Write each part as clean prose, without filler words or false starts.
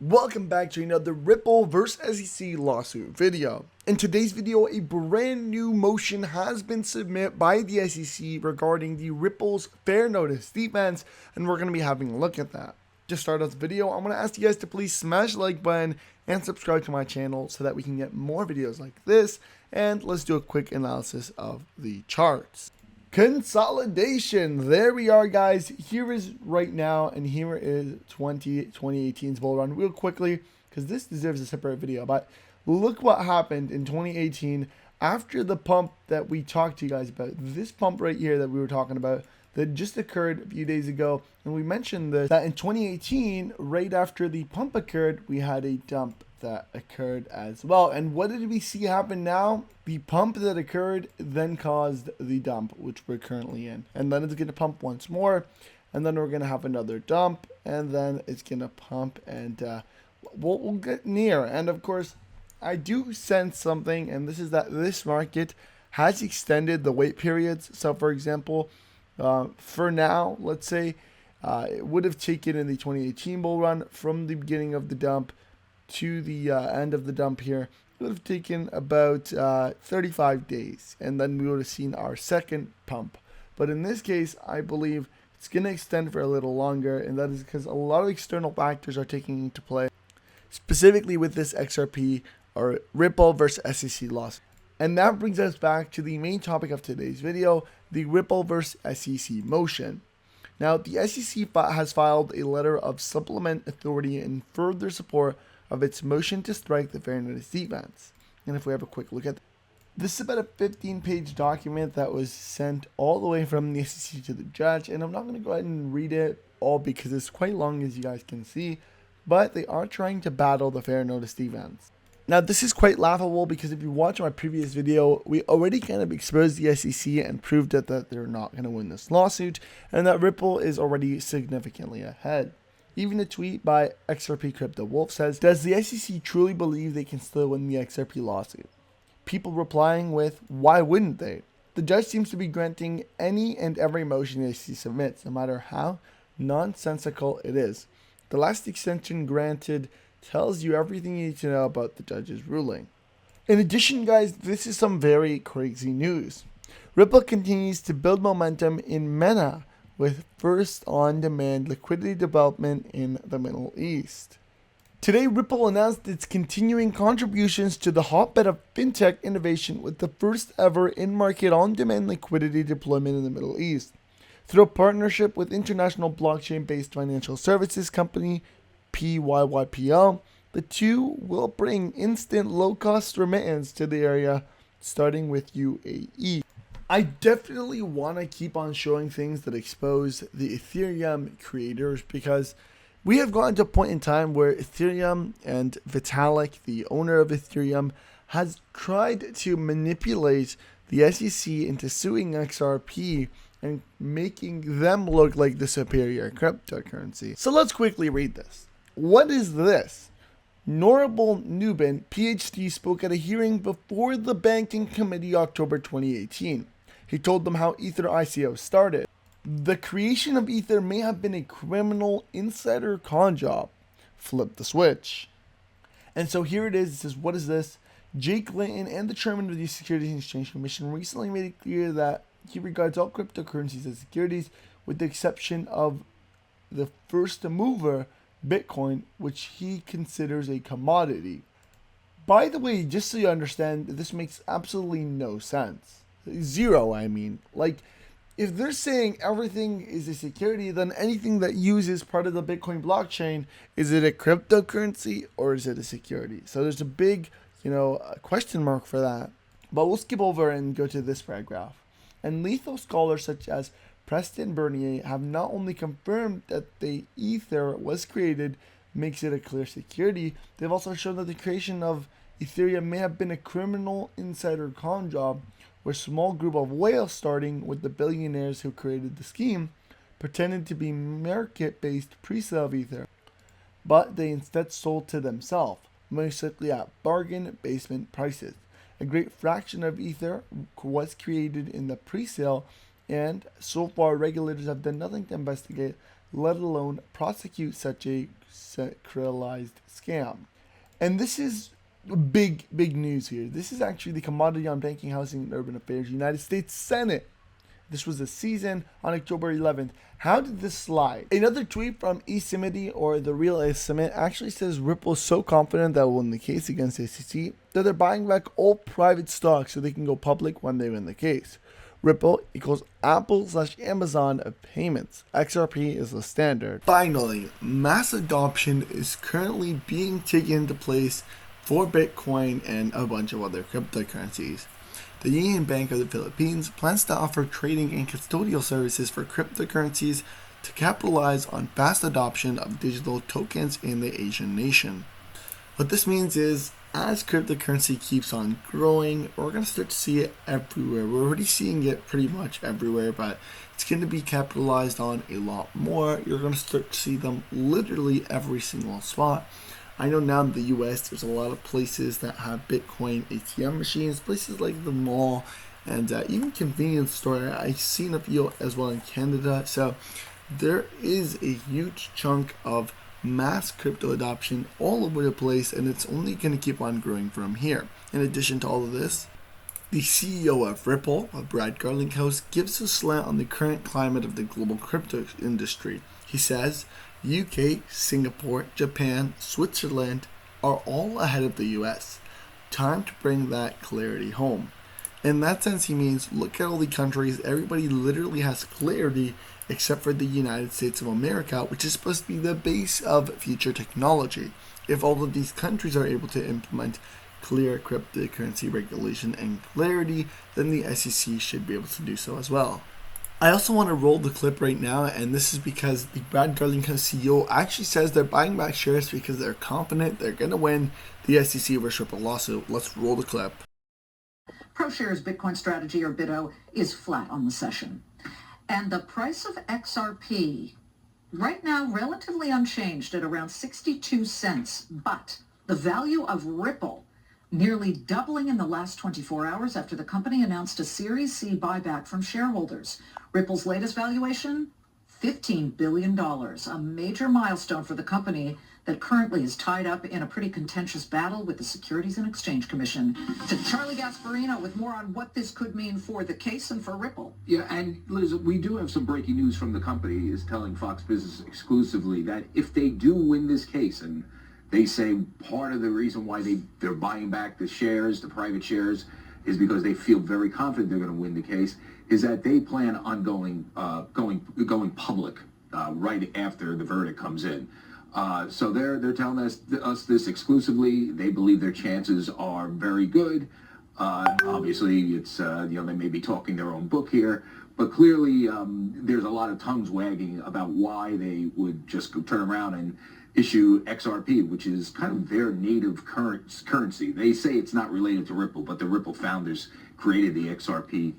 Welcome back to another Ripple vs SEC lawsuit video. In today's video, a brand new motion has been submitted by the SEC regarding the Ripple's fair notice defense, and we're going to be having a look at that. To start off the video, I'm going to ask you guys to please smash the like button and subscribe to my channel so that we can get more videos like this, and let's do a quick analysis of the charts. Consolidation. There we are, guys. Here is right now, and here is 2018's bull run real quickly, because this deserves a separate video. But look what happened in 2018 after the pump that we talked to you guys about. This pump right here that we were talking about that just occurred a few days ago, and we mentioned this, that in 2018, right after the pump occurred, we had a dump that occurred as well. And what did we see happen now? The pump that occurred then caused the dump, which we're currently in. And then it's going to pump once more, and then we're going to have another dump, and then it's going to pump, and we'll get near. And of course, I do sense something, and this is that this market has extended the wait periods. So for example, for now, let's say it would have taken in the 2018 bull run from the beginning of the dump to the end of the dump here, it would have taken about 35 days, and then we would have seen our second pump. But in this case, I believe it's going to extend for a little longer, and that is because a lot of external factors are taking into play, specifically with this XRP or Ripple versus SEC loss. And that brings us back to the main topic of today's video, the Ripple versus SEC motion. Now, the SEC has filed a letter of supplement authority in further support of its motion to strike the fair notice defense. And if we have a quick look at this, is about a 15-page document that was sent all the way from the SEC to the judge, and I'm not going to go ahead and read it all because it's quite long, as you guys can see, but they are trying to battle the fair notice defense. Now, this is quite laughable because if you watch my previous video, we already kind of exposed the SEC and proved that they're not going to win this lawsuit, and that Ripple is already significantly ahead. Even a tweet by XRP Crypto Wolf says, "Does the SEC truly believe they can still win the XRP lawsuit?" People replying with, "Why wouldn't they?" The judge seems to be granting any and every motion the SEC submits, no matter how nonsensical it is. The last extension granted tells you everything you need to know about the judge's ruling. In addition, guys, this is some very crazy news. Ripple continues to build momentum in MENA, with first on-demand liquidity development in the Middle East. Today, Ripple announced its continuing contributions to the hotbed of fintech innovation with the first ever in-market on-demand liquidity deployment in the Middle East. Through a partnership with international blockchain-based financial services company PYYPL, the two will bring instant low-cost remittance to the area, starting with UAE. I definitely want to keep on showing things that expose the Ethereum creators, because we have gotten to a point in time where Ethereum and Vitalik, the owner of Ethereum, has tried to manipulate the SEC into suing XRP and making them look like the superior cryptocurrency. So let's quickly read this. What is this? Norable Nubin, PhD, spoke at a hearing before the Banking Committee October 2018. He told them how Ether ICO started. The creation of Ether may have been a criminal insider con job. Flip the switch. And so here it is. It says, what is this? Jake Linton and the chairman of the Securities and Exchange Commission recently made it clear that he regards all cryptocurrencies as securities, with the exception of the first mover, Bitcoin, which he considers a commodity. By the way, just so you understand, this makes absolutely no sense. Zero, I mean. Like, if they're saying everything is a security, then anything that uses part of the Bitcoin blockchain, is it a cryptocurrency or is it a security? So there's a big, question mark for that. But we'll skip over and go to this paragraph. And lethal scholars such as Preston Bernier have not only confirmed that the Ether was created makes it a clear security, they've also shown that the creation of Ethereum may have been a criminal insider con job, where a small group of whales, starting with the billionaires who created the scheme, pretended to be market-based pre-sale of Ether, but they instead sold to themselves, most likely at bargain basement prices. A great fraction of Ether was created in the pre-sale, and so far regulators have done nothing to investigate let alone prosecute such a sacralized scam. And this is big news here. This is actually the Commodity on Banking, Housing, and Urban Affairs United States Senate. This was the season on October 11th. How did this slide? Another tweet from eSimity, or the real eSimit, actually says Ripple is so confident that will win the case against the SEC that they're buying back all private stocks so they can go public when they win the case. Ripple equals Apple/Amazon of payments. XRP is the standard. Finally, mass adoption is currently being taken into place for Bitcoin and a bunch of other cryptocurrencies. The Union Bank of the Philippines plans to offer trading and custodial services for cryptocurrencies to capitalize on fast adoption of digital tokens in the Asian nation. What this means is, as cryptocurrency keeps on growing, we're going to start to see it everywhere. We're already seeing it pretty much everywhere, but it's going to be capitalized on a lot more. You're going to start to see them literally every single spot. I know now in the US, there's a lot of places that have Bitcoin ATM machines, places like the mall, and even convenience store. I've seen a few as well in Canada. So there is a huge chunk of mass crypto adoption all over the place, and it's only going to keep on growing from here. In addition to all of this, the CEO of Ripple, Brad Garlinghouse, gives a slant on the current climate of the global crypto industry. He says, UK, Singapore, Japan, Switzerland are all ahead of the US. Time to bring that clarity home. In that sense, he means look at all the countries, everybody literally has clarity except for the United States of America, which is supposed to be the base of future technology. If all of these countries are able to implement clear cryptocurrency regulation and clarity, then the SEC should be able to do so as well. I also want to roll the clip right now, and this is because the Brad Garlinghouse CEO actually says they're buying back shares because they're confident they're going to win the SEC versus Ripple lawsuit. Let's roll the clip. ProShares Bitcoin strategy, or BITO, is flat on the session. And the price of XRP, right now relatively unchanged at around 62 cents, but the value of Ripple nearly doubling in the last 24 hours after the company announced a Series C buyback from shareholders. Ripple's latest valuation, $15 billion, a major milestone for the company that currently is tied up in a pretty contentious battle with the Securities and Exchange Commission. To Charlie Gasparino with more on what this could mean for the case and for Ripple. Yeah, and Liz, we do have some breaking news from the company is telling Fox Business exclusively that if they do win this case, and they say part of the reason why they're buying back the shares, the private shares, is because they feel very confident they're going to win the case, is that they plan on going public right after the verdict comes in. So they're telling us this exclusively. They believe their chances are very good. Obviously, it's they may be talking their own book here, but clearly there's a lot of tongues wagging about why they would just turn around and issue XRP, which is kind of their native currency. They say it's not related to Ripple, but the Ripple founders created the XRP,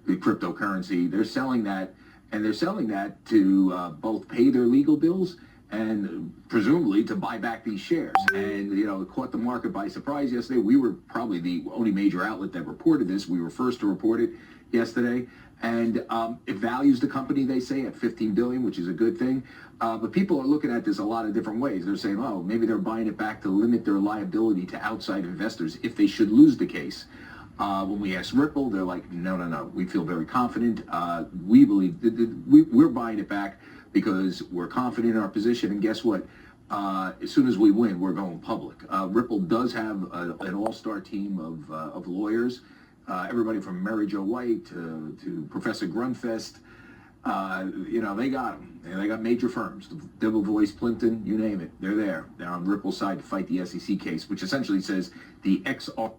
the cryptocurrency. They're selling that, and they're selling that to both pay their legal bills and presumably to buy back these shares. And, it caught the market by surprise yesterday. We were probably the only major outlet that reported this. We were first to report it yesterday. And it values the company, they say, at $15 billion, which is a good thing. But people are looking at this a lot of different ways. They're saying, oh, maybe they're buying it back to limit their liability to outside investors if they should lose the case. When we asked Ripple, they're like, no. We feel very confident. We believe we're buying it back because we're confident in our position. And guess what? As soon as we win, we're going public. Ripple does have an all-star team of lawyers. Everybody from Mary Jo White to Professor Grunfest, they got them. They got major firms, Devil Voice, Plimpton, you name it. They're there. They're on Ripple's side to fight the SEC case, which essentially says the XR.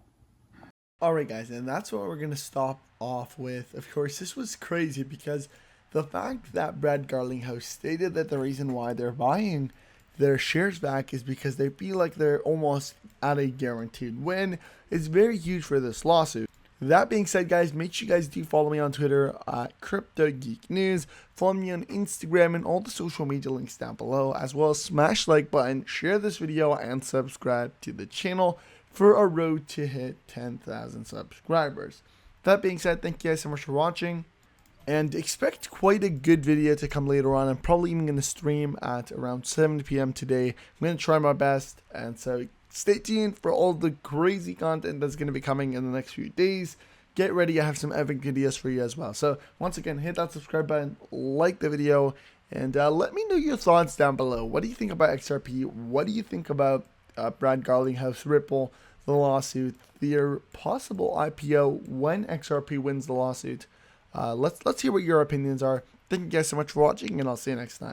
All right, guys, and that's what we're going to stop off with. Of course, this was crazy because the fact that Brad Garlinghouse stated that the reason why they're buying their shares back is because they feel like they're almost at a guaranteed win is very huge for this lawsuit. That being said, guys, make sure you guys do follow me on Twitter at CryptoGeekNews. Follow me on Instagram and all the social media links down below, as well as smash the like button, share this video, and subscribe to the channel for a road to hit 10,000 subscribers. That being said, thank you guys so much for watching. And expect quite a good video to come later on. I'm probably even going to stream at around 7 p.m. today. I'm going to try my best, and so stay tuned for all the crazy content that's going to be coming in the next few days. Get ready, I have some epic videos for you as well. So once again, hit that subscribe button, like the video, and let me know your thoughts down below. What do you think about XRP? What do you think about Brad Garlinghouse, Ripple, the lawsuit, their possible IPO when XRP wins the lawsuit? Let's hear what your opinions are. Thank you guys so much for watching, and I'll see you next time.